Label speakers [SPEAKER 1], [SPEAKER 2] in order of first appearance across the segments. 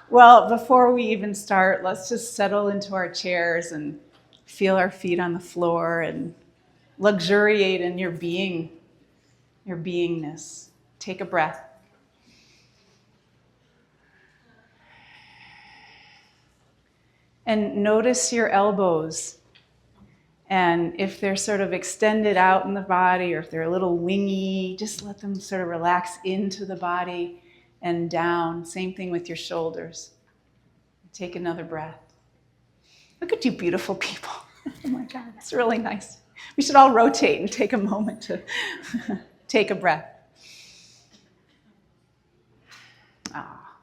[SPEAKER 1] Well, before we even start, let's just settle into our chairs and feel our feet on the floor and luxuriate in your being, your beingness. Take a breath. And notice your elbows. And if they're sort of extended out in the body or if they're a little wingy, just let them sort of relax into the body and down. Same thing with your shoulders. Take another breath. Look at you beautiful people. Oh my God, it's really nice. We should all rotate and take a moment to take a breath. Ah,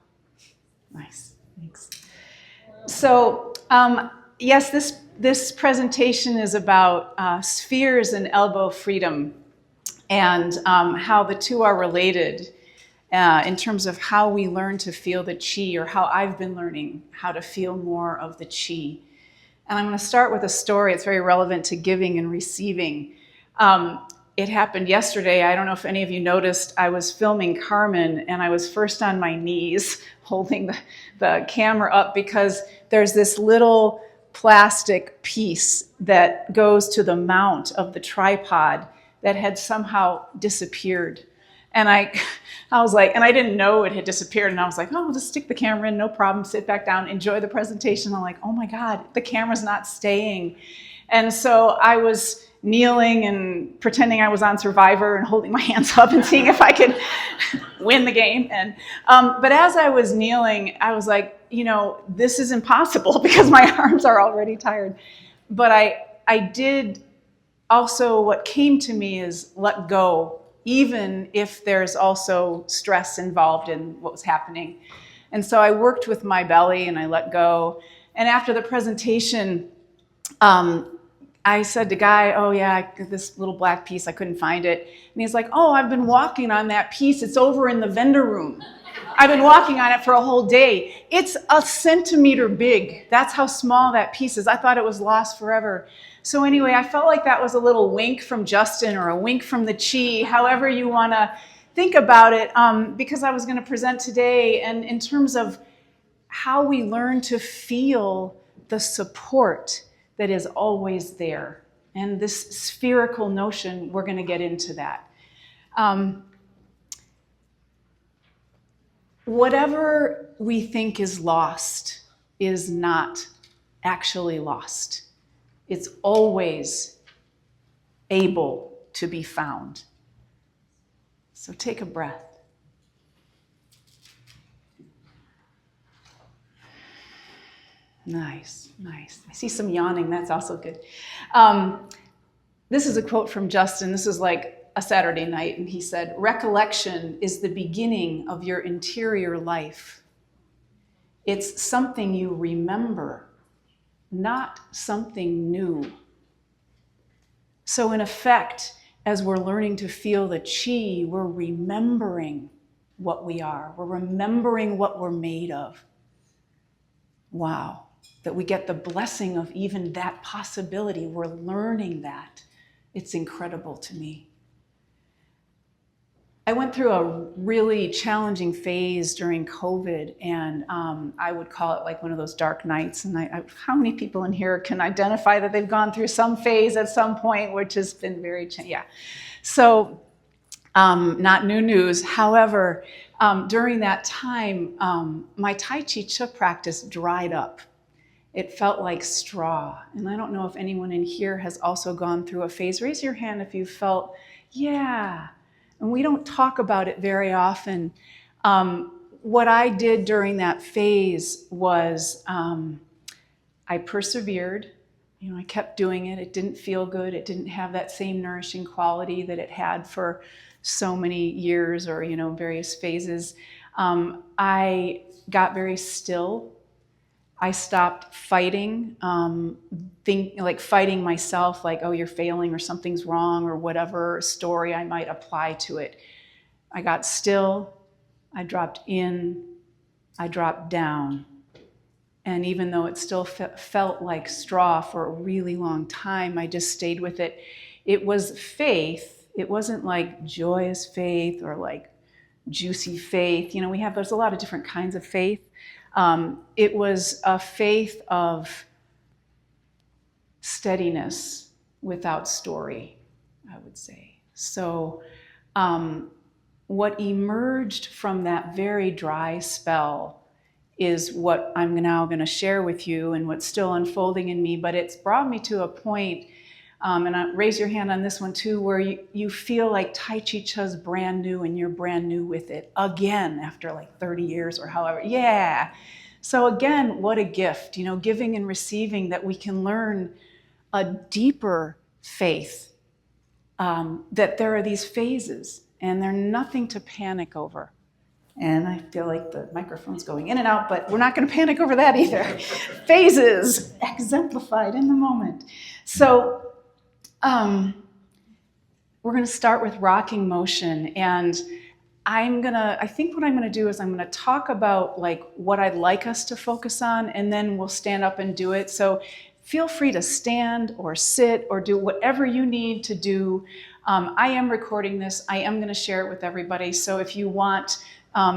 [SPEAKER 1] nice, thanks. So, yes, this presentation is about spheres and elbow freedom and how the two are related in terms of how we learn to feel the chi, or how I've been learning how to feel more of the chi. And I'm going to start with a story. It's very relevant to giving and receiving. It happened yesterday. I don't know if any of you noticed, I was filming Carmen and I was first on my knees holding the camera up because there's this little plastic piece that goes to the mount of the tripod that had somehow disappeared. And I was like, and I didn't know it had disappeared. And I was like, oh, I'll just stick the camera in, no problem, sit back down, enjoy the presentation. I'm like, oh my God, the camera's not staying. And so I was kneeling and pretending I was on Survivor and holding my hands up and seeing if I could win the game. And but as I was kneeling, I was like, this is impossible because my arms are already tired. But I did also, what came to me is let go, even if there's also stress involved in what was happening. And so I worked with my belly and I let go. And after the presentation, I said to Guy, oh yeah, this little black piece, I couldn't find it. And he's like, oh, I've been walking on that piece. It's over in the vendor room. I've been walking on it for a whole day. It's a centimeter big. That's how small that piece is. I thought it was lost forever. So anyway, I felt like that was a little wink from Justin or a wink from the chi, however you want to think about it, because I was going to present today, and in terms of how we learn to feel the support that is always there. And this spherical notion, we're going to get into that. Whatever we think is lost is not actually lost. It's always able to be found. So take a breath. Nice, nice. I see some yawning. That's also good. This is a quote from Justin. This is like a Saturday night, and he said, recollection is the beginning of your interior life. It's something you remember, not something new. So in effect, as we're learning to feel the chi, we're remembering what we are. We're remembering what we're made of. Wow. That we get the blessing of even that possibility. We're learning that. It's incredible to me. I went through a really challenging phase during COVID, and I would call it like one of those dark nights. And how many people in here can identify that they've gone through some phase at some point, which has been very, yeah. So not new news. However, during that time, my Tai Chi Chih practice dried up. It felt like straw. And I don't know if anyone in here has also gone through a phase. Raise your hand if you felt, yeah. And we don't talk about it very often. What I did during that phase was I persevered. I kept doing it. It didn't feel good. It didn't have that same nourishing quality that it had for so many years or, various phases. I got very still. I stopped fighting, fighting myself, like, oh, you're failing or something's wrong or whatever story I might apply to it. I got still, I dropped in, I dropped down. And even though it still felt like straw for a really long time, I just stayed with it. It was faith. It wasn't like joyous faith or like juicy faith. There's a lot of different kinds of faith. It was a faith of steadiness without story, I would say. So what emerged from that very dry spell is what I'm now going to share with you and what's still unfolding in me, but it's brought me to a point, and raise your hand on this one too, where you feel like Tai Chi Chih's brand new and you're brand new with it again after like 30 years or however. Yeah. So again, what a gift, giving and receiving, that we can learn a deeper faith, that there are these phases and they're nothing to panic over. And I feel like the microphone's going in and out, but we're not going to panic over that either. Phases exemplified in the moment. So we're going to start with rocking motion. And I think what I'm going to do is I'm going to talk about like what I'd like us to focus on, and then we'll stand up and do it. So feel free to stand or sit or do whatever you need to do. I am recording this. I am going to share it with everybody. So if you want,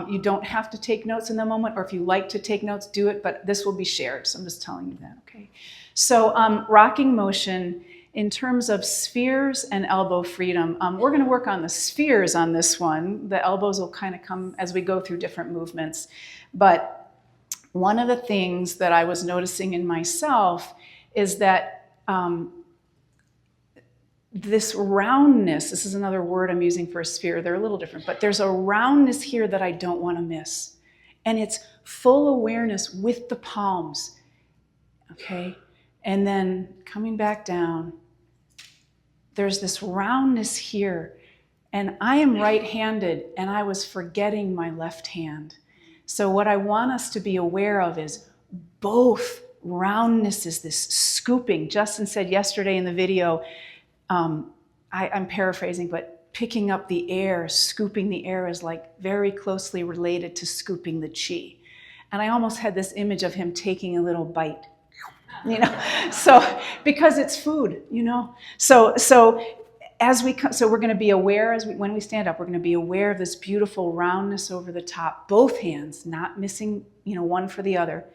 [SPEAKER 1] you don't have to take notes in the moment, or if you like to take notes, do it, but this will be shared. So I'm just telling you that, okay? So rocking motion in terms of spheres and elbow freedom. We're going to work on the spheres on this one. The elbows will kind of come as we go through different movements. But one of the things that I was noticing in myself is that this roundness, this is another word I'm using for a sphere, they're a little different, but there's a roundness here that I don't want to miss. And it's full awareness with the palms, okay? And then coming back down, there's this roundness here. And I am right-handed, and I was forgetting my left hand. So what I want us to be aware of is both roundness is this scooping. Justin said yesterday in the video, I'm paraphrasing, but picking up the air, scooping the air is like very closely related to scooping the chi. And I almost had this image of him taking a little bite, so because it's food, So we're going to be aware when we stand up, we're going to be aware of this beautiful roundness over the top, both hands, not missing, one for the other.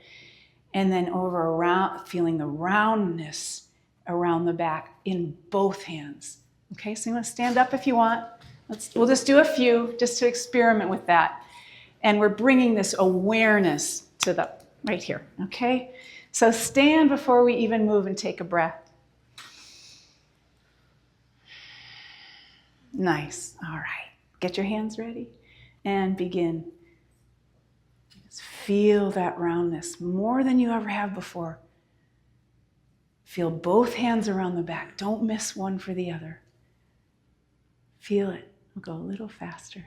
[SPEAKER 1] And then around, feeling the roundness around the back in both hands. Okay, so you want to stand up if you want. We'll just do a few just to experiment with that. And we're bringing this awareness to the right here, okay? So stand before we even move and take a breath. Nice, all right. Get your hands ready and begin. Just feel that roundness more than you ever have before. Feel both hands around the back. Don't miss one for the other. Feel it. We'll go a little faster.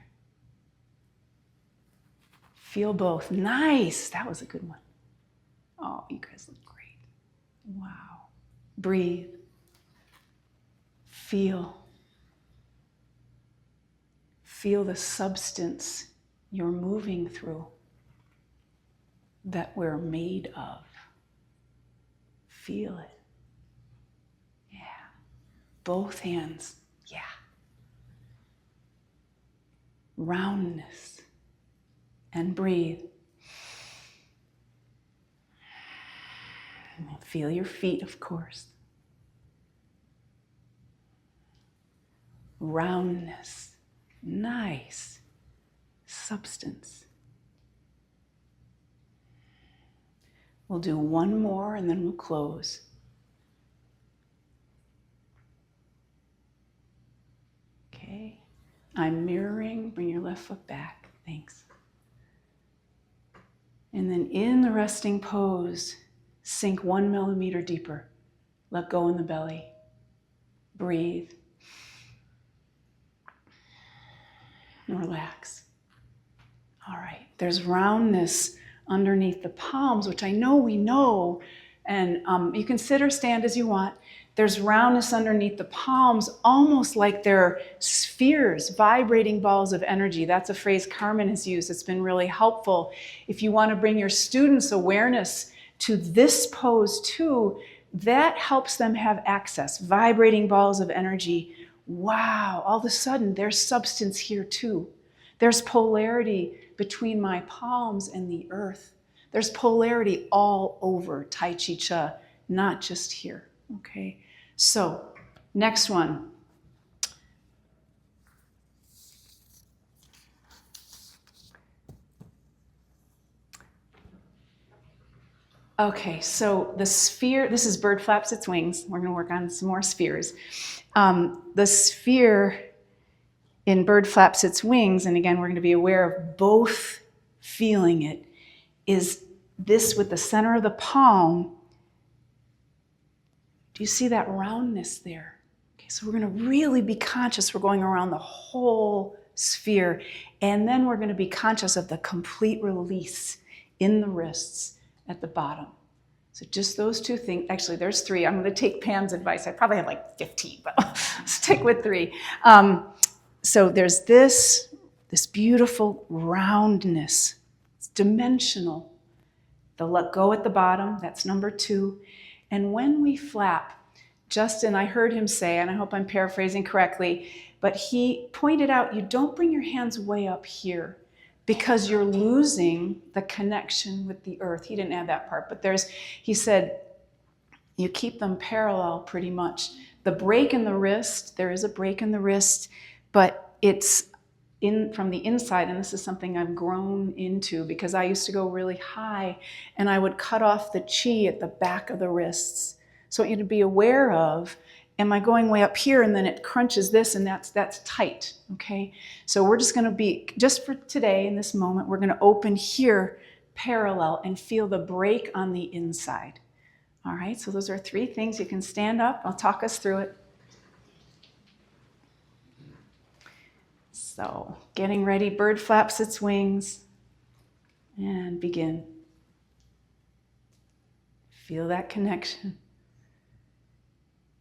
[SPEAKER 1] Feel both. Nice. That was a good one. Oh, you guys look great. Wow. Breathe. Feel. Feel the substance you're moving through that we're made of. Feel it. Yeah. Both hands. Yeah. Roundness. And breathe. And feel your feet, of course. Roundness. Nice. Substance. We'll do one more and then we'll close. Okay. I'm mirroring. Bring your left foot back. Thanks. And then in the resting pose, sink 1 millimeter deeper. Let go in the belly. Breathe. And relax. All right. There's roundness underneath the palms, which I know we know, and you can sit or stand as you want. There's roundness underneath the palms, almost like they're spheres, vibrating balls of energy. That's a phrase Carmen has used. It's been really helpful. If you want to bring your students' awareness to this pose too, that helps them have access. Vibrating balls of energy. Wow, all of a sudden there's substance here too. There's polarity between my palms and the earth. There's polarity all over Tai Chi Chih, not just here. Okay, so next one. Okay, so the sphere, this is bird flaps its wings. We're going to work on some more spheres. The sphere in bird flaps its wings, and again, we're going to be aware of both feeling it, is this with the center of the palm. Do you see that roundness there? Okay, so we're going to really be conscious. We're going around the whole sphere, and then we're going to be conscious of the complete release in the wrists at the bottom. So just those two things. Actually, there's three. I'm going to take Pam's advice. I probably have like 15, but stick with three. So there's this beautiful roundness. It's dimensional. The let go at the bottom, that's number 2. And when we flap, Justin, I heard him say, and I hope I'm paraphrasing correctly, but he pointed out you don't bring your hands way up here because you're losing the connection with the earth. He didn't add that part, but he said, you keep them parallel pretty much. The break in the wrist, there is a break in the wrist, but it's in from the inside, and this is something I've grown into because I used to go really high and I would cut off the chi at the back of the wrists. So I want you to be aware of, am I going way up here and then it crunches this and that's tight, okay? So we're just gonna be, just for today in this moment, we're gonna open here parallel and feel the break on the inside. All right, so those are 3 things. You can stand up, I'll talk us through it. So getting ready, bird flaps its wings and begin. Feel that connection.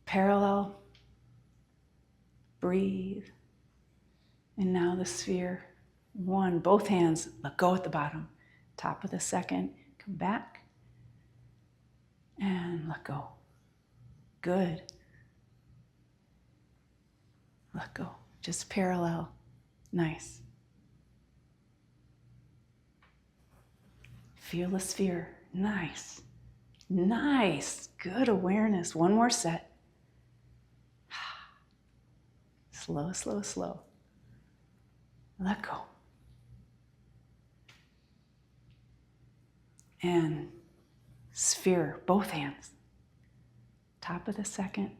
[SPEAKER 1] Parallel, breathe. And now the sphere. 1, both hands, let go at the bottom. Top of the second, come back and let go. Good. Let go, just parallel. Nice. Feel the sphere. Nice. Nice. Good awareness. 1 more set. Slow, slow, slow. Let go. And sphere, both hands. Top of the second.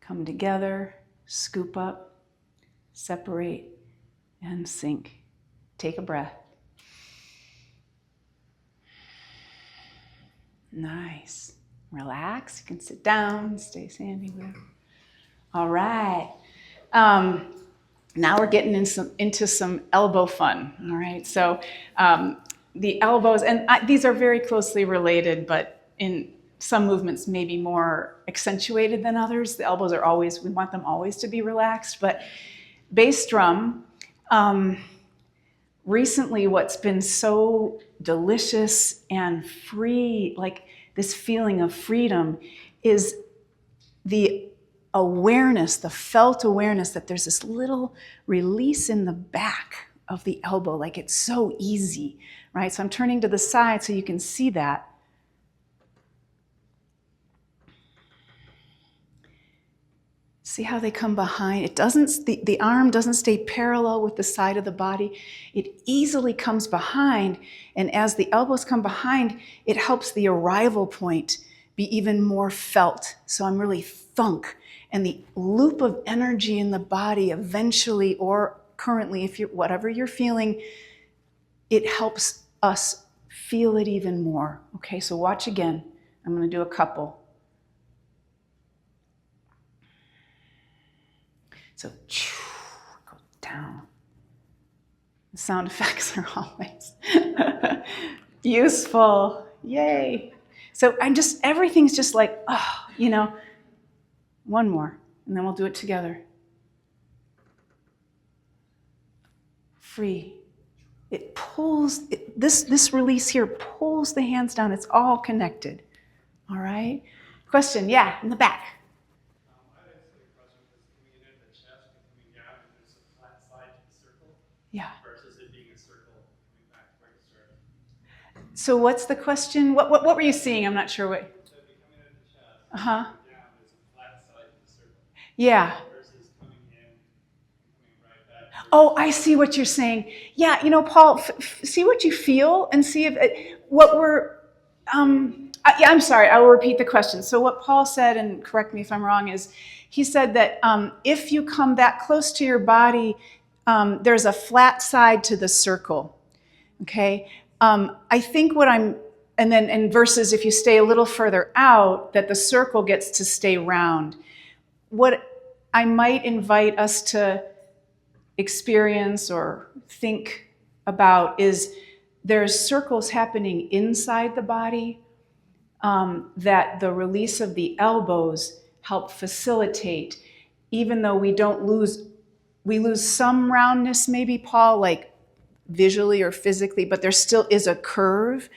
[SPEAKER 1] Come together, scoop up. Separate and sink. Take a breath. Nice. Relax. You can sit down, stay standing there. All right. Now we're getting into some elbow fun. All right. So the elbows, and these are very closely related, but in some movements may be more accentuated than others. The elbows are always, we want them always to be relaxed, but bass drum, recently what's been so delicious and free, like this feeling of freedom, is the awareness, the felt awareness that there's this little release in the back of the elbow, like it's so easy, right? So I'm turning to the side so you can see that. See how they come behind? It doesn't, the arm doesn't stay parallel with the side of the body. It easily comes behind, and as the elbows come behind, it helps the arrival point be even more felt. So I'm really thunk, and the loop of energy in the body eventually, or currently, if you're, whatever you're feeling, it helps us feel it even more. Okay, so watch again. I'm going to do a couple. So, go down. The sound effects are always useful. Yay. So everything's just like, oh, you know, 1 more, and then we'll do it together. Free. It pulls, this release here pulls the hands down. It's all connected. All right? Question, yeah, in the back. Yeah.
[SPEAKER 2] Versus it being a circle coming back to where you started.
[SPEAKER 1] So what's the question? What were you seeing? I'm not sure what.
[SPEAKER 2] So if you're coming out of the chest,
[SPEAKER 1] Uh-huh.
[SPEAKER 2] down, there's a flat side to the circle.
[SPEAKER 1] Yeah.
[SPEAKER 2] Versus coming in and coming right back.
[SPEAKER 1] Oh, I see what you're saying. Yeah, Paul, see what you feel and see if what we're. Yeah, I'm sorry. I will repeat the question. So what Paul said, and correct me if I'm wrong, is he said that if you come that close to your body, there's a flat side to the circle. Okay. I think what I'm, and then in verses, if you stay a little further out, that the circle gets to stay round. What I might invite us to experience or think about is there's circles happening inside the body that the release of the elbows help facilitate, even though we lose some roundness, maybe, Paul, like visually or physically, but there still is a curve.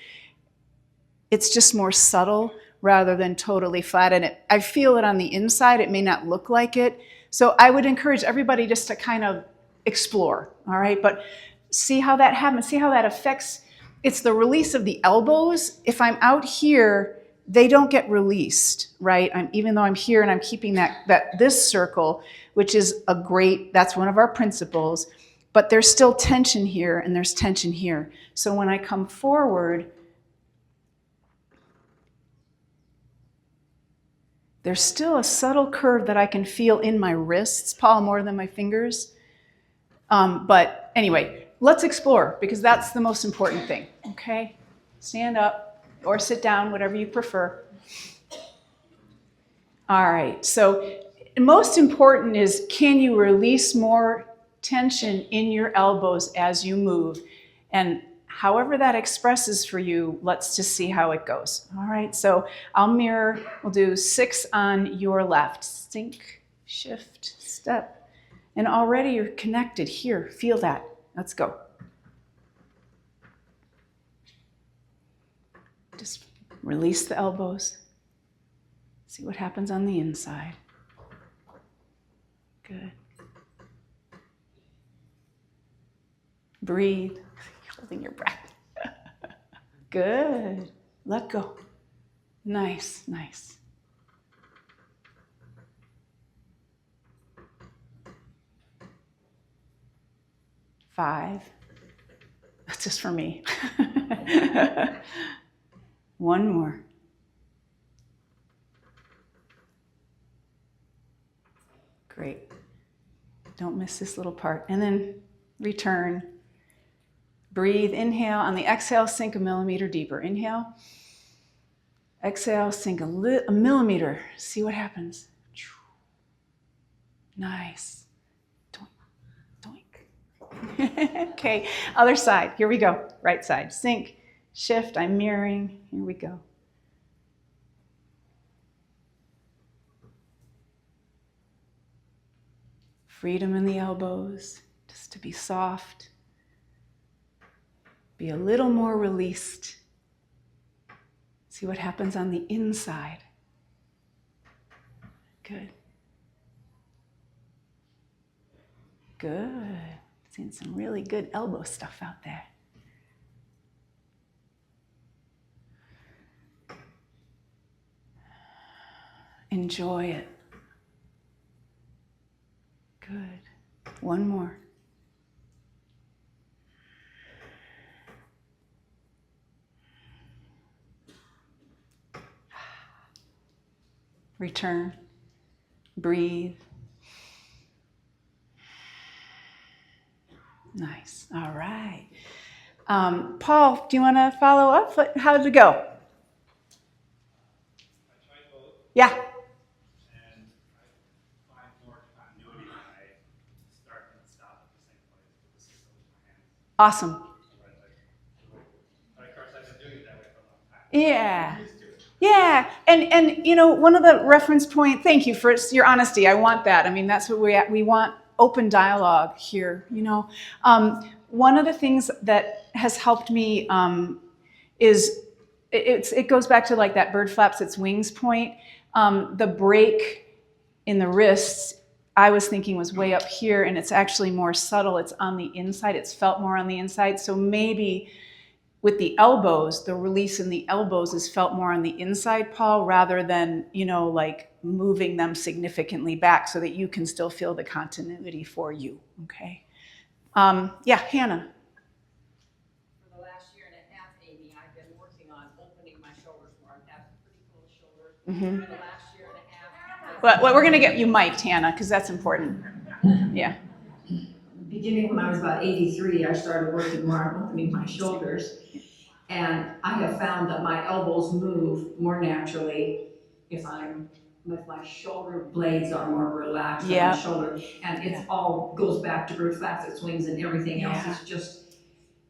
[SPEAKER 1] It's just more subtle rather than totally flat. And I feel it on the inside. It may not look like it. So I would encourage everybody just to kind of explore, all right? But see how that happens, see how that affects. It's the release of the elbows. If I'm out here, they don't get released, right? Even though I'm here and I'm keeping this circle, which is that's one of our principles, but there's still tension here and there's tension here. So when I come forward, there's still a subtle curve that I can feel in my wrists, Paul, more than my fingers. But anyway, let's explore, because that's the most important thing, okay? Stand up or sit down, whatever you prefer. All right, so most important is, can you release more tension in your elbows as you move? And however that expresses for you, let's just see how it goes. All right, so I'll mirror. We'll do 6 on your left. Sink, shift, step. And already you're connected here. Feel that. Let's go. Just release the elbows. See what happens on the inside. Good. Breathe. Holding your breath. Good. Let go. Nice, nice. Five. That's just for me. One more. Great. Don't miss this little part. And then return. Breathe. Inhale. On the exhale, sink a millimeter deeper. Inhale. Exhale, sink a millimeter. See what happens. Nice. Doink. Doink. Okay, other side. Here we go. Right side. Sink, shift. I'm mirroring. Here we go. Freedom in the elbows, just to be soft. Be a little more released. See what happens on the inside. Good. Good. Seeing some really good elbow stuff out there. Enjoy it. Good. One more. Return. Breathe. Nice. All right. Paul, do you want to follow up? How did it go?
[SPEAKER 2] I tried both.
[SPEAKER 1] Yeah.
[SPEAKER 2] And I find more continuity when I start and stop at the same place with the circle with my hands.
[SPEAKER 1] Awesome.
[SPEAKER 2] But of course, I've been doing it that way for a long time.
[SPEAKER 1] Yeah. Yeah, and one of the reference point. Thank you for your honesty. I want that. I mean, that's what we want. Open dialogue here. One of the things that has helped me is it goes back to like that bird flaps its wings point. The break in the wrists, I was thinking was way up here, and it's actually more subtle. It's on the inside. It's felt more on the inside. So maybe with the elbows, the release in the elbows is felt more on the inside, Paul, rather than, like moving them significantly back so that you can still feel the continuity for you, okay? Yeah, Hannah.
[SPEAKER 3] For the last year and a half, Amy, I've been working on opening my shoulders more. I have pretty full shoulders.
[SPEAKER 1] Mm-hmm.
[SPEAKER 3] For the last year and a half.
[SPEAKER 1] But we're going to get you mic'd, Hannah, because that's important. Yeah.
[SPEAKER 3] Beginning when I was about 83, I started working more on opening my shoulders. And I have found that my elbows move more naturally if my shoulder blades are more relaxed on my shoulder. And it all goes back to Bruce facet swings, and everything else is just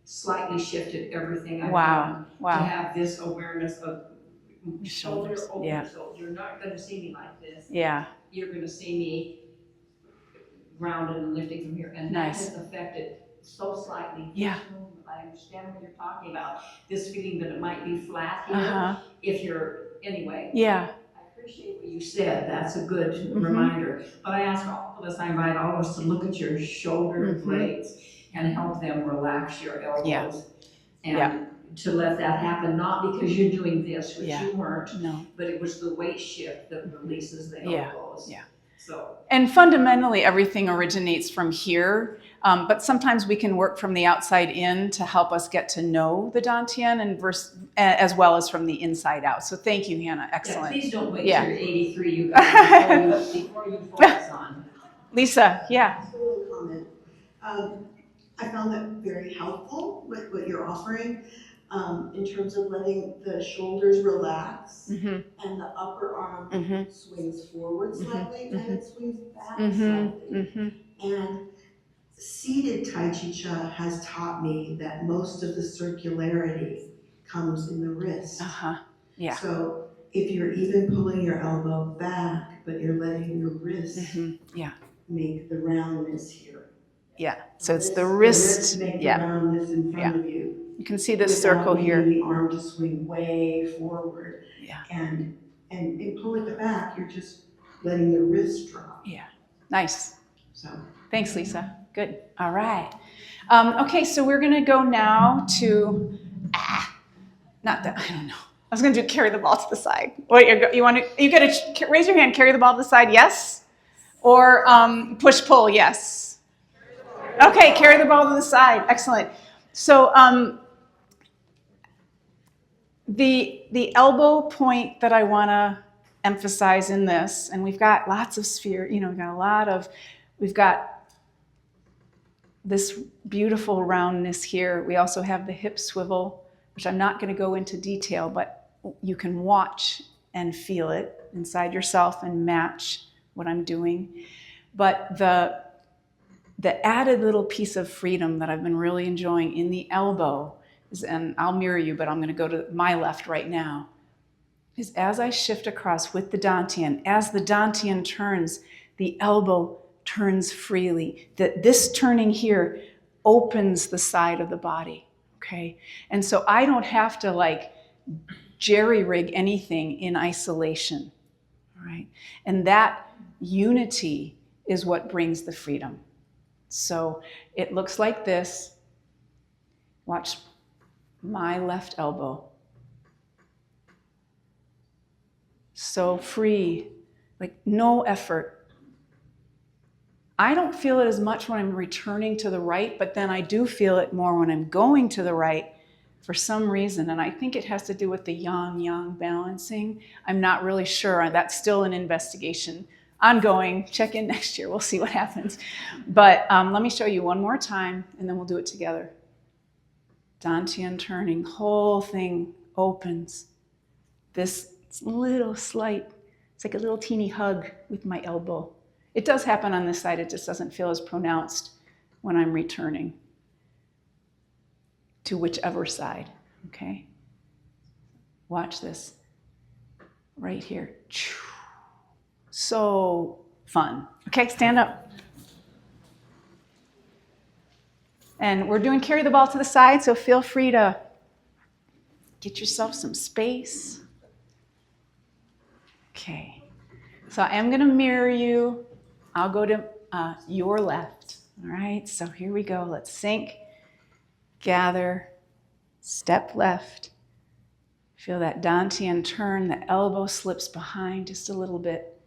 [SPEAKER 3] slightly shifted everything I've done to have this awareness of shoulder open. So you're not going to see me like this.
[SPEAKER 1] Yeah.
[SPEAKER 3] You're going to see me grounded and lifting from here. And that has affected so slightly.
[SPEAKER 1] Yeah.
[SPEAKER 3] I understand what you're talking about. This feeling that it might be flat here. If you're, anyway.
[SPEAKER 1] Yeah.
[SPEAKER 3] I appreciate what you said. That's a good reminder. But I ask all of us, I invite all of us to look at your shoulder blades and help them relax your elbows. And to let that happen, not because you're doing this, which you weren't, but it was the weight shift that releases the elbows.
[SPEAKER 1] Yeah.
[SPEAKER 3] So.
[SPEAKER 1] And fundamentally, everything originates from here, but sometimes we can work from the outside in to help us get to know the Dantian, and as well as from the inside out. So thank you, Hannah. Excellent.
[SPEAKER 3] Yeah, please don't wait till you're 83, you guys, before you focus on.
[SPEAKER 1] Lisa, yeah.
[SPEAKER 4] Just a little comment. I found that very helpful, what you're offering, in terms of letting the shoulders relax and the upper arm swings forward slightly and it swings back slightly. And seated Tai Chi Chih has taught me that most of the circularity comes in the wrist.
[SPEAKER 1] Yeah.
[SPEAKER 4] So if you're even pulling your elbow back, but you're letting your wrist make the roundness here.
[SPEAKER 1] Yeah, so it's the wrist.
[SPEAKER 4] Make the roundness in front of you.
[SPEAKER 1] You can see this circle here.
[SPEAKER 4] The arm to swing way forward.
[SPEAKER 1] Yeah.
[SPEAKER 4] And pulling it back, you're just letting the wrist drop.
[SPEAKER 1] Yeah. Nice.
[SPEAKER 4] So.
[SPEAKER 1] Thanks, Lisa. Good. All right. Okay, so we're going to go now to not that, I don't know. I was going to do carry the ball to the side. Wait, you got to raise your hand, carry the ball to the side, yes? Or push pull, yes. Okay, carry the ball to the side. Excellent. So the elbow point that I want to emphasize in this, and we've got lots of sphere, we've got this beautiful roundness here. We also have the hip swivel, which I'm not going to go into detail, but you can watch and feel it inside yourself and match what I'm doing. But the added little piece of freedom that I've been really enjoying in the elbow is, and I'll mirror you, but I'm going to go to my left right now, is as I shift across with the Dantian, as the Dantian turns, the elbow turns freely. This turning here opens the side of the body, okay? And so I don't have to jerry-rig anything in isolation, all right? And that unity is what brings the freedom. So it looks like this. Watch my left elbow. So free, no effort. I don't feel it as much when I'm returning to the right, but then I do feel it more when I'm going to the right for some reason. And I think it has to do with the yang-yang balancing. I'm not really sure. That's still an investigation. Ongoing. Check in next year. We'll see what happens. But let me show you one more time, and then we'll do it together. Dantian turning. Whole thing opens. This little slight, it's like a little teeny hug with my elbow. It does happen on this side. It just doesn't feel as pronounced when I'm returning to whichever side, okay? Watch this right here. So fun. Okay, stand up. And we're doing carry the ball to the side, so feel free to get yourself some space. Okay, so I am gonna mirror you. I'll go to your left, all right? So here we go, let's sync, gather, Step left. Feel that dantian turn, the elbow slips behind just a little bit.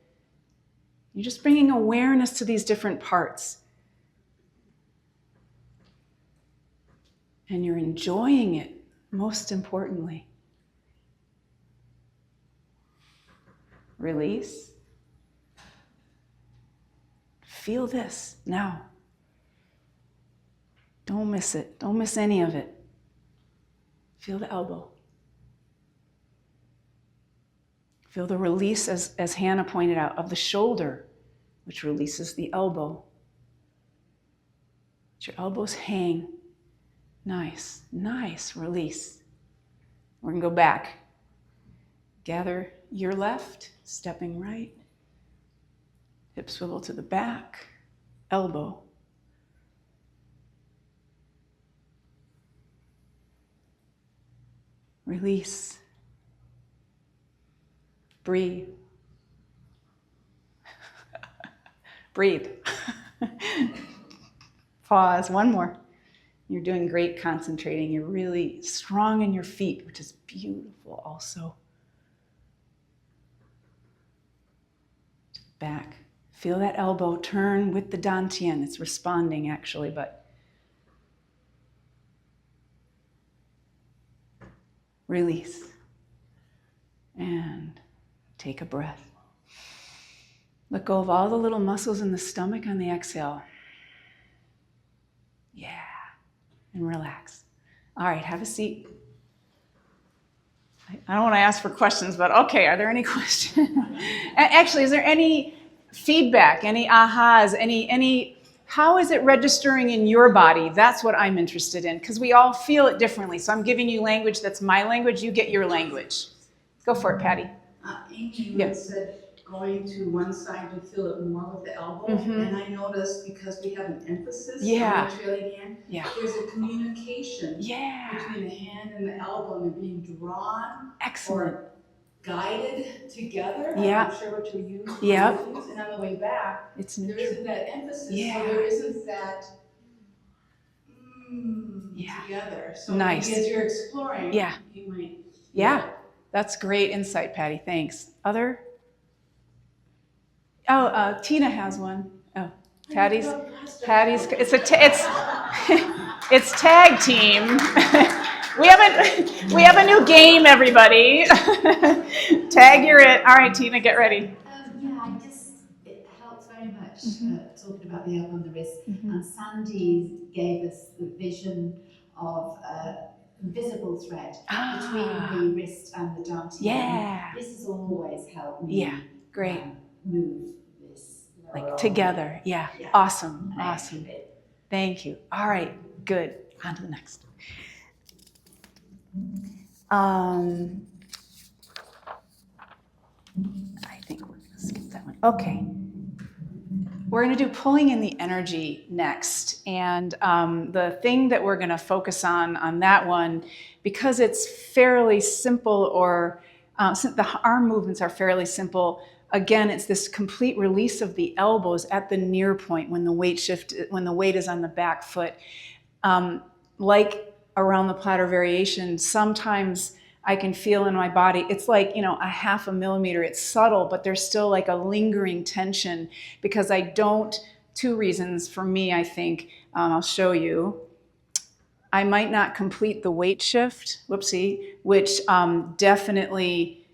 [SPEAKER 1] You're just bringing awareness to these different parts. And you're enjoying it, most importantly. Release. Feel this now. Don't miss it. Don't miss any of it. Feel the elbow. Feel the release, as Hannah pointed out, of the shoulder, which releases the elbow. Let your elbows hang. Nice, nice release. We're going to go back. Gather your left, stepping right. Hip swivel to the back, elbow. Release. Breathe. Breathe. Pause. One more. You're doing great concentrating. You're really strong in your feet, which is beautiful also. Back. Feel that elbow turn with the dantian. It's responding actually, but release. And take a breath. Let go of all the little muscles in the stomach on the exhale. Yeah. And relax. All right, have a seat. I don't want to ask for questions, but okay, are there any questions? Actually, is there any feedback, any ahas, any, how is it registering in your body? That's what I'm interested in, because we all feel it differently. So I'm giving you language that's my language, you get your language. Go for it, Patty.
[SPEAKER 4] Amy
[SPEAKER 1] Yeah.
[SPEAKER 4] had said going to one side to feel it more with the elbow, and I noticed because we have an emphasis on the trailing hand, there's a communication between the hand and the elbow, and they're being drawn or guided together. I'm not sure what to use. And on the way back, there isn't that emphasis, so there isn't that together. So maybe as you're exploring, you might.
[SPEAKER 1] That's great insight, Patty. Thanks. Other? Oh, Tina has one. Oh, Patty's. It's it's tag team. we have a new game, everybody. Tag, you're it. All right, Tina, get ready.
[SPEAKER 5] It helps very much talking about the elbow and the wrist. And Sandy gave us the vision of invisible thread between the wrist and the dantian. This has always helped me move this
[SPEAKER 1] together. Awesome. Thank you. All right, good. On to the next. I think we're going to skip that one. Okay. We're going to do pulling in the energy next. And the thing that we're going to focus on that one, because it's fairly simple, or the arm movements are fairly simple, again, it's this complete release of the elbows at the near point when the weight is on the back foot. Like around the platter variation, sometimes I can feel in my body, it's like, a half a millimeter. It's subtle, but there's still like a lingering tension because I don't, two reasons for me, I think, I'll show you. I might not complete the weight shift, which definitely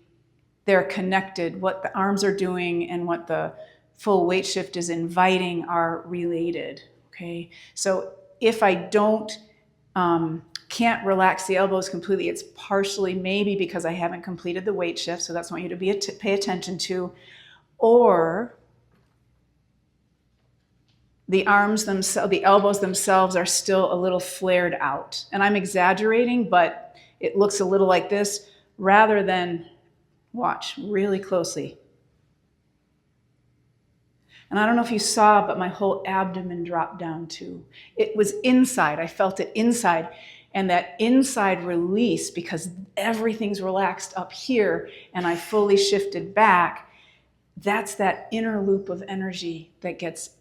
[SPEAKER 1] they're connected. What the arms are doing and what the full weight shift is inviting are related, okay? So if I can't relax the elbows completely, it's partially maybe because I haven't completed the weight shift, so that's what I want you to pay attention to, or the arms themselves, the elbows themselves are still a little flared out. And I'm exaggerating, but it looks a little like this rather than, watch really closely. And I don't know if you saw, but my whole abdomen dropped down too. It was inside, I felt it inside. And that inside release, because everything's relaxed up here and I fully shifted back, that's that inner loop of energy that gets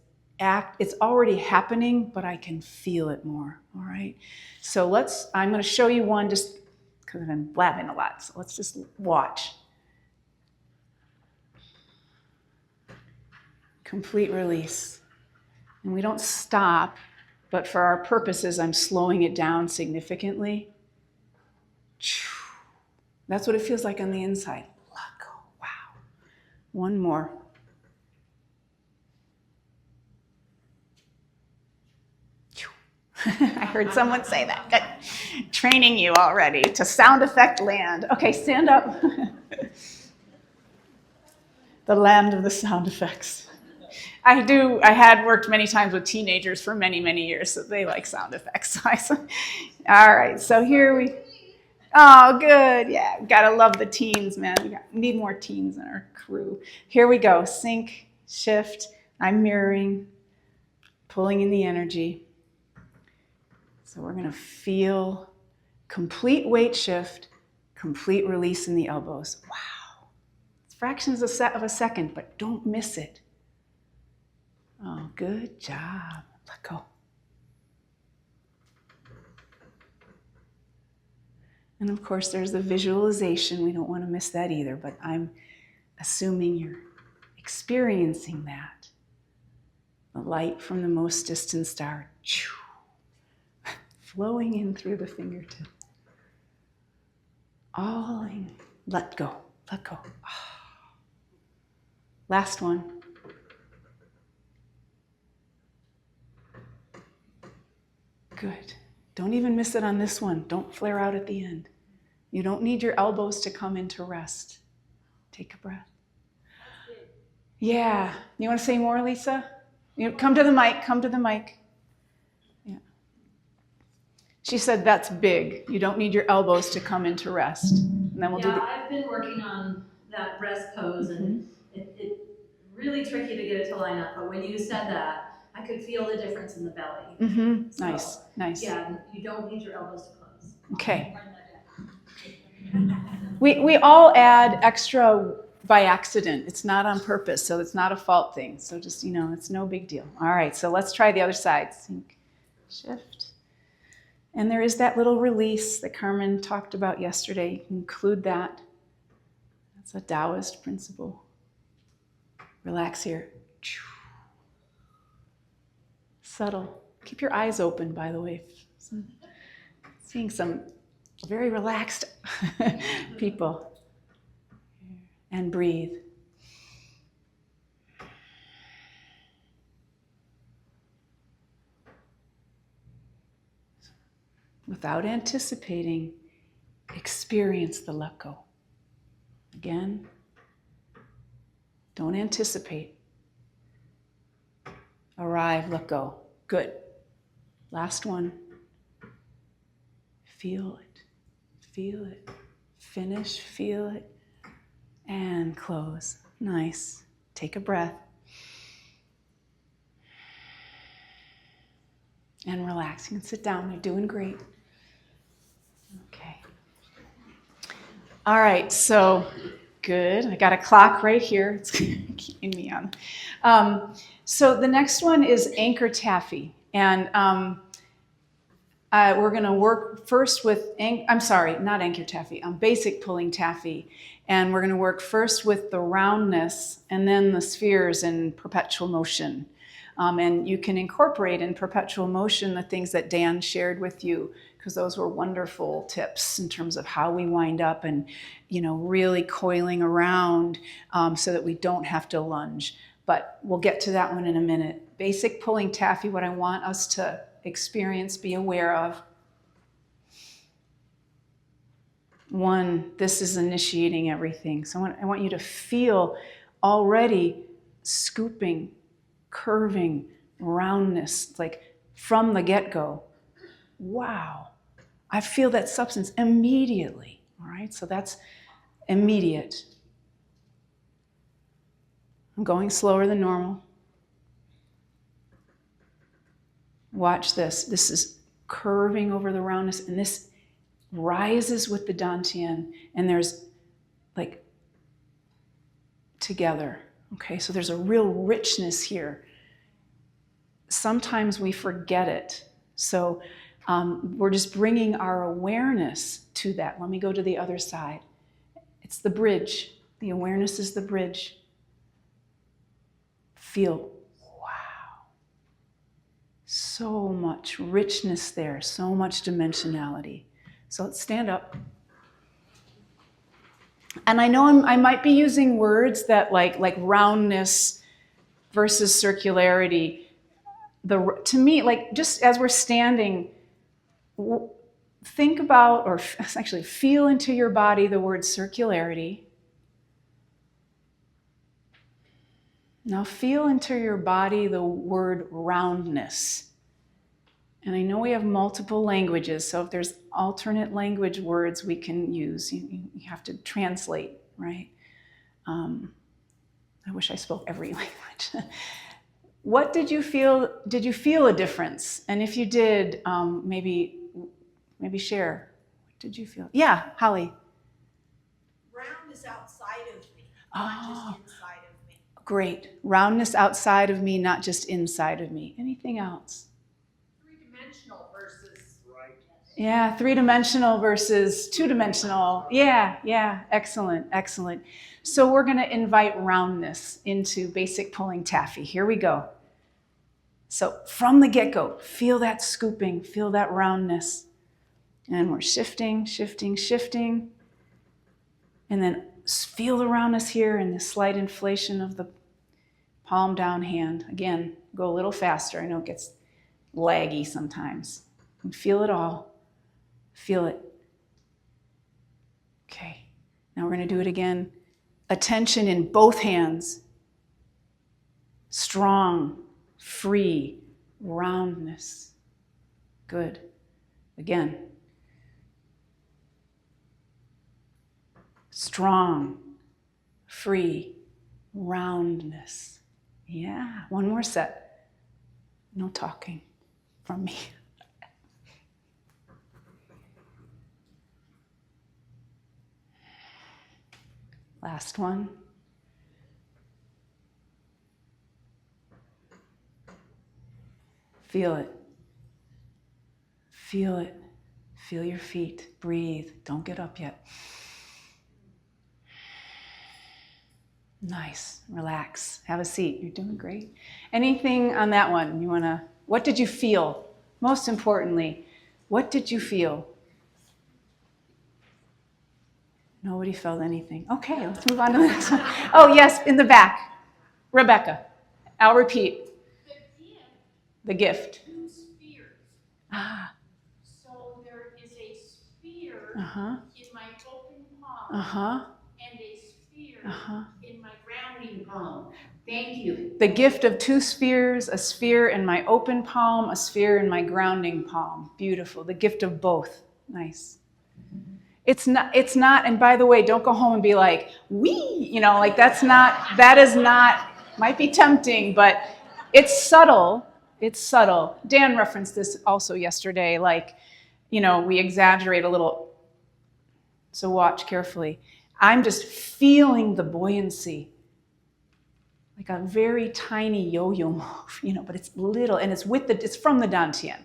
[SPEAKER 1] it's already happening, but I can feel it more, all right? So I'm gonna show you one just because I've been blabbing a lot, so let's just watch. Complete release. And we don't stop, but for our purposes, I'm slowing it down significantly. That's what it feels like on the inside. Let go, wow. One more. I heard someone say that. Good. Training you already to sound effect land. Okay, stand up. The land of the sound effects. I had worked many times with teenagers for many, many years, so they like sound effects. All right, so oh, good, yeah. Gotta love the teens, man. We need more teens in our crew. Here we go, sync, shift. I'm mirroring, pulling in the energy. So we're gonna feel complete weight shift, complete release in the elbows. Wow. It's fractions of a second, but don't miss it. Oh, good job. Let go. And of course, there's the visualization. We don't want to miss that either, but I'm assuming you're experiencing that. The light from the most distant star, flowing in through the fingertip. All in. Let go. Let go. Last one. Good. Don't even miss it on this one. Don't flare out at the end. You don't need your elbows to come into rest. Take a breath. Yeah. You want to say more, Lisa? Come to the mic. Come to the mic. Yeah. She said that's big. You don't need your elbows to come into rest. And then we'll
[SPEAKER 3] I've been working on that rest pose, and it's really tricky to get it to line up. But when you said that, I could feel the difference in the belly.
[SPEAKER 1] Mm-hmm.
[SPEAKER 3] So,
[SPEAKER 1] Nice.
[SPEAKER 3] Yeah, you don't need your elbows to close.
[SPEAKER 1] Okay. We all add extra by accident. It's not on purpose, so it's not a fault thing. So just, it's no big deal. All right, so let's try the other side. Sync, shift. And there is that little release that Carmen talked about yesterday. You can include that. That's a Taoist principle. Relax here. Subtle. Keep your eyes open, by the way. Seeing some very relaxed people. And breathe. Without anticipating, experience the let go. Again, don't anticipate. Arrive, let go. Good. Last one. Feel it. Feel it. Finish, feel it. And close. Nice. Take a breath. And relax. You can sit down. You're doing great. Okay. All right, so good. I got a clock right here. It's keeping me on. So the next one is anchor taffy. And we're going to work first with, not anchor taffy, basic pulling taffy. And we're going to work first with the roundness and then the spheres in perpetual motion. And you can incorporate in perpetual motion the things that Dan shared with you, because those were wonderful tips in terms of how we wind up and, really coiling around so that we don't have to lunge. But we'll get to that one in a minute. Basic pulling taffy, what I want us to experience, be aware of. One, this is initiating everything. So I want you to feel already scooping, curving, roundness, like from the get-go. Wow, I feel that substance immediately, all right? So that's immediate. I'm going slower than normal. Watch this. This is curving over the roundness, and this rises with the dantian, and there's like together. Okay, so there's a real richness here. sometimes we forget it. So we're just bringing our awareness to that. Let me go to the other side. It's the bridge. The awareness is the bridge. Feel, wow. So much richness there, so much dimensionality. So let's stand up. And I know I might be using words that like roundness versus circularity. To me, like just as we're standing, think about, or actually feel into your body the word circularity. Now feel into your body the word roundness. And I know we have multiple languages, so if there's alternate language words we can use, you have to translate, right? I wish I spoke every language. What did you feel? Did you feel a difference? And if you did, maybe share. What did you feel? Yeah, Holly.
[SPEAKER 4] Round is outside of me, not just inside of me.
[SPEAKER 1] Great. Roundness outside of me, not just inside of me. Anything else?
[SPEAKER 3] Three-dimensional versus.
[SPEAKER 2] Right.
[SPEAKER 1] Yeah, three-dimensional versus two-dimensional. Yeah, excellent. So we're going to invite roundness into basic pulling taffy. Here we go. So from the get-go, feel that scooping, feel that roundness. And we're shifting. And then feel the roundness here and the slight inflation of the palm down hand. Again, go a little faster. I know it gets laggy sometimes. And feel it all. Feel it. Okay. Now we're going to do it again. Attention in both hands. Strong, free, roundness. Good. Again. Strong, free, roundness. Yeah. One more set. No talking from me. Last one. Feel it. Feel it. Feel your feet. Breathe. Don't get up yet. Nice. Relax. Have a seat. You're doing great. Anything on that one? What did you feel? Most importantly, what did you feel? Nobody felt anything. Okay, let's move on to the next one. Oh, yes, in the back. Rebecca. I'll repeat. The gift.
[SPEAKER 6] Two spheres.
[SPEAKER 1] Ah.
[SPEAKER 6] So there is a sphere
[SPEAKER 1] Uh-huh.
[SPEAKER 6] in my open palm
[SPEAKER 1] Uh-huh.
[SPEAKER 6] and a sphere
[SPEAKER 1] Uh-huh.
[SPEAKER 6] in my grounding palm. Thank you.
[SPEAKER 1] The gift of two spheres, a sphere in my open palm, a sphere in my grounding palm. Beautiful. The gift of both. Nice. It's not, and by the way, don't go home and be like, wee, that is not, might be tempting, but it's subtle. It's subtle. Dan referenced this also yesterday, we exaggerate a little. So watch carefully. I'm just feeling the buoyancy, like a very tiny yo-yo move, but it's little, and it's from the dantian,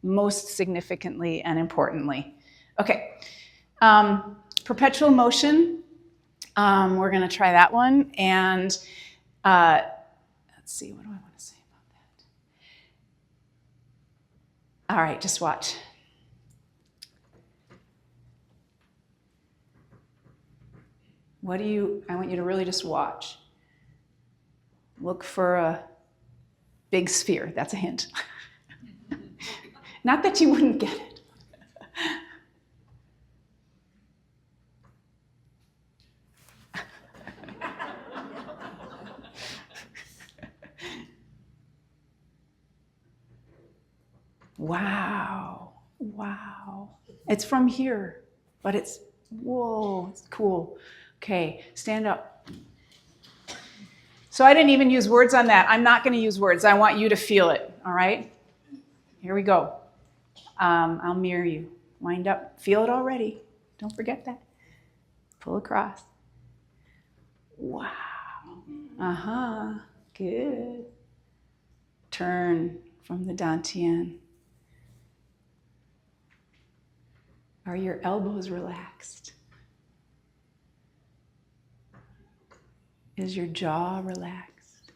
[SPEAKER 1] most significantly and importantly. Okay. Perpetual motion. We're going to try that one. And let's see, what do I want to say about that? All right, just watch. I want you to really just watch. Look for a big sphere. That's a hint. Not that you wouldn't get it. Wow. It's from here, but it's cool. Okay, stand up. So I didn't even use words on that. I'm not going to use words. I want you to feel it, all right? Here we go. I'll mirror you. Wind up. Feel it already. Don't forget that. Pull across. Wow. Good. Turn. from the dantian. Are your elbows relaxed? Is your jaw relaxed?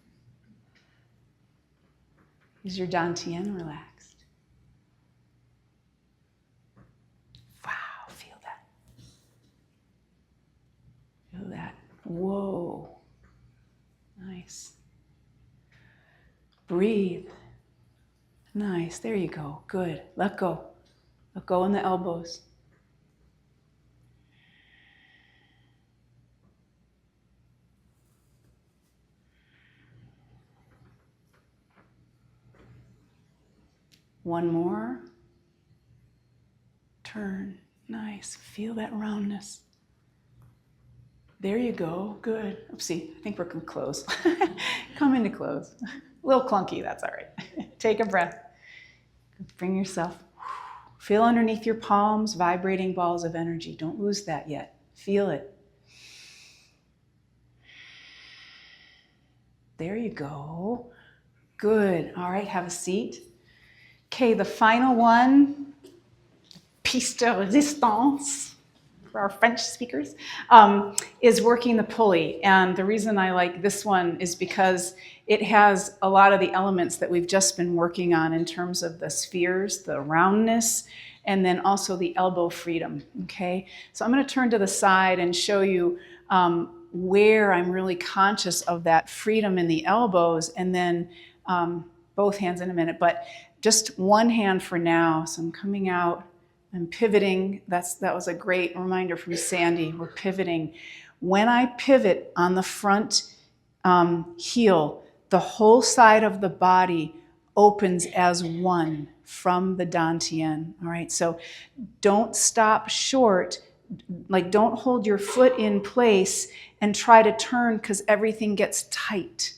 [SPEAKER 1] Is your dantian relaxed? Wow, feel that. Feel that. Whoa. Nice. Breathe. Nice. There you go. Good. Let go. Let go in the elbows. One more. Turn. Nice. Feel that roundness. There you go. Good. Oopsie. I think we're going to close. Come into close. A little clunky. That's all right. Take a breath. Bring yourself. Feel underneath your palms vibrating balls of energy. Don't lose that yet. Feel it. There you go. Good. All right. Have a seat. Okay, the final one, piece de resistance for our French speakers, is working the pulley. And the reason I like this one is because it has a lot of the elements that we've just been working on in terms of the spheres, the roundness, and then also the elbow freedom, okay? So I'm gonna turn to the side and show you where I'm really conscious of that freedom in the elbows, and then both hands in a minute, but just one hand for now. So I'm coming out, I'm pivoting. That was a great reminder from Sandy. We're pivoting. When I pivot on the front heel, the whole side of the body opens as one from the dantian. All right, so don't stop short. Like, don't hold your foot in place and try to turn because everything gets tight.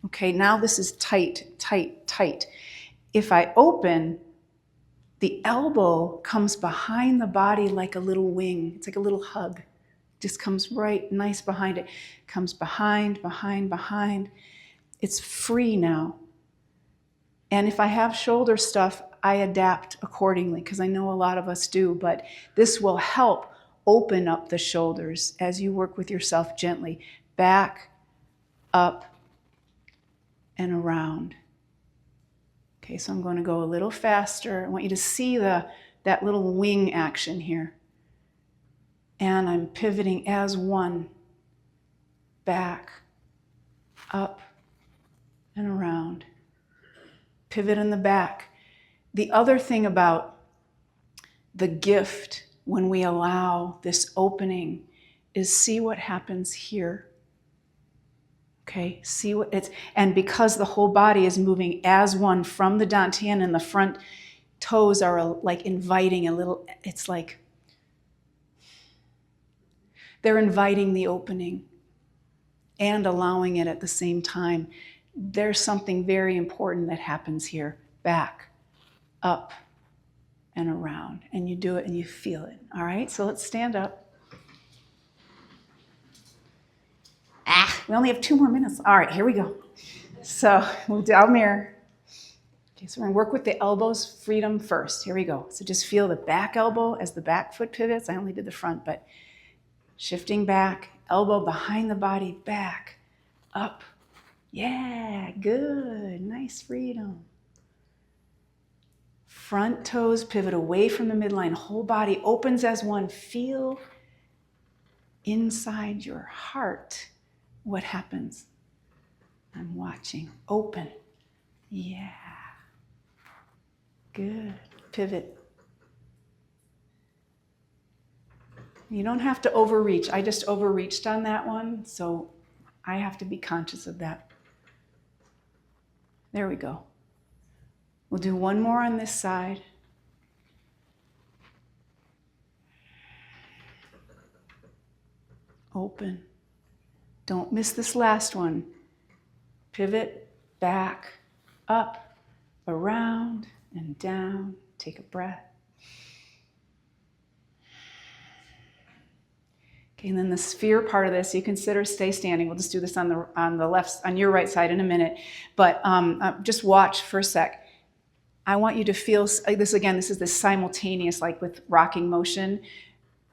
[SPEAKER 1] Okay, now this is tight, tight, tight. If I open, the elbow comes behind the body like a little wing. It's like a little hug. Just comes right nice behind it. Comes behind, behind, behind. It's free now. And if I have shoulder stuff, I adapt accordingly because I know a lot of us do, but this will help open up the shoulders as you work with yourself gently. Back, up, and around. Okay, so I'm going to go a little faster. I want you to see that little wing action here. And I'm pivoting as one. Back, up, and around. Pivot in the back. The other thing about the gift when we allow this opening is see what happens here. Okay, see what it's, and because the whole body is moving as one from the dantian and the front toes are like inviting a little, it's like they're inviting the opening and allowing it at the same time. There's something very important that happens here. Back, up, and around. And you do it and you feel it. All right, so let's stand up. We only have 2 more minutes. All right, here we go. So we'll do our mirror. Okay, so we're gonna work with the elbows, freedom first. Here we go. So just feel the back elbow as the back foot pivots. I only did the front, but shifting back, elbow behind the body, back, up. Yeah, good, nice freedom. Front toes pivot away from the midline. Whole body opens as one. Feel inside your heart what happens. I'm watching. Open. Yeah. Good. Pivot. You don't have to overreach. I just overreached on that one, so I have to be conscious of that. There we go. We'll do one more on this side. Open. Don't miss this last one. Pivot, back, up, around, and down. Take a breath. Okay, and then the sphere part of this, you consider stay standing. We'll just do this on the left, on your right side in a minute. But just watch for a sec. I want you to feel this again. This is the simultaneous, like with rocking motion.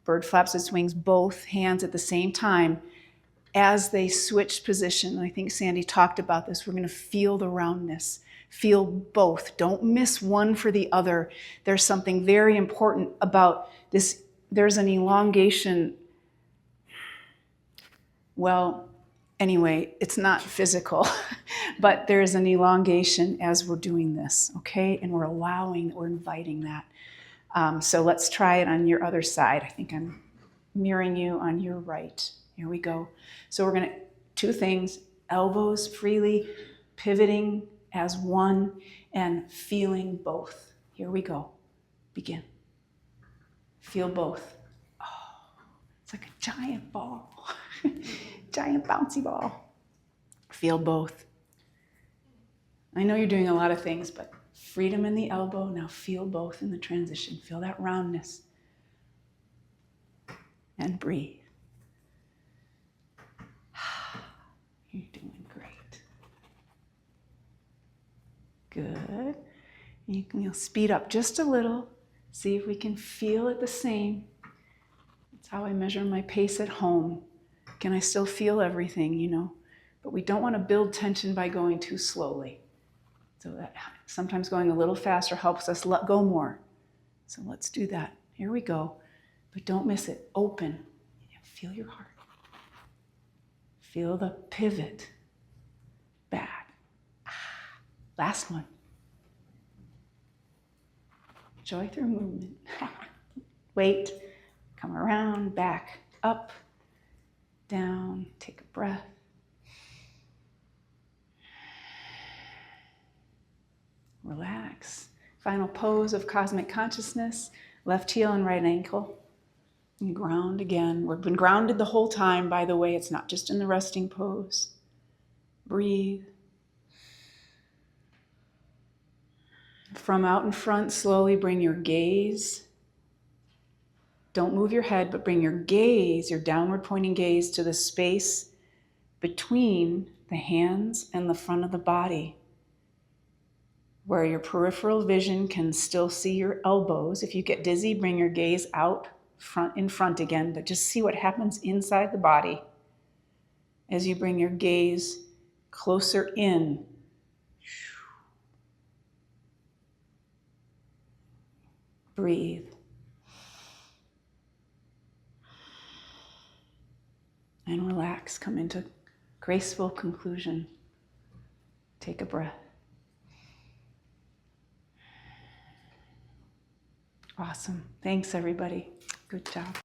[SPEAKER 1] Bird flaps its wings, both hands at the same time. As they switch position, and I think Sandy talked about this, we're going to feel the roundness. Feel both. Don't miss one for the other. There's something very important about this. There's an elongation. Well, anyway, it's not physical, but there's an elongation as we're doing this, okay? And we're inviting that. So let's try it on your other side. I think I'm mirroring you on your right. Here we go. So we're going to, 2 things, elbows freely, pivoting as one, and feeling both. Here we go. Begin. Feel both. Oh, it's like a giant ball, giant bouncy ball. Feel both. I know you're doing a lot of things, but freedom in the elbow. Now feel both in the transition. Feel that roundness. And breathe. You're doing great. Good. You'll speed up just a little. See if we can feel it the same. That's how I measure my pace at home. Can I still feel everything, you know? But we don't want to build tension by going too slowly. So that sometimes going a little faster helps us let go more. So let's do that. Here we go. But don't miss it. Open. Feel your heart. Feel the pivot back. Last one. Joy through movement. Wait. Come around, back, up, down. Take a breath. Relax. Final pose of cosmic consciousness. Left heel and right ankle. And ground again. We've been grounded the whole time, by the way. It's not just in the resting pose. Breathe. From out in front, slowly bring your gaze. Don't move your head, but bring your gaze, your downward pointing gaze, to the space between the hands and the front of the body, where your peripheral vision can still see your elbows. If you get dizzy, bring your gaze out in front again, but just see what happens inside the body as you bring your gaze closer in. Breathe. And relax. Come into graceful conclusion. Take a breath. Awesome. Thanks, everybody. Good job.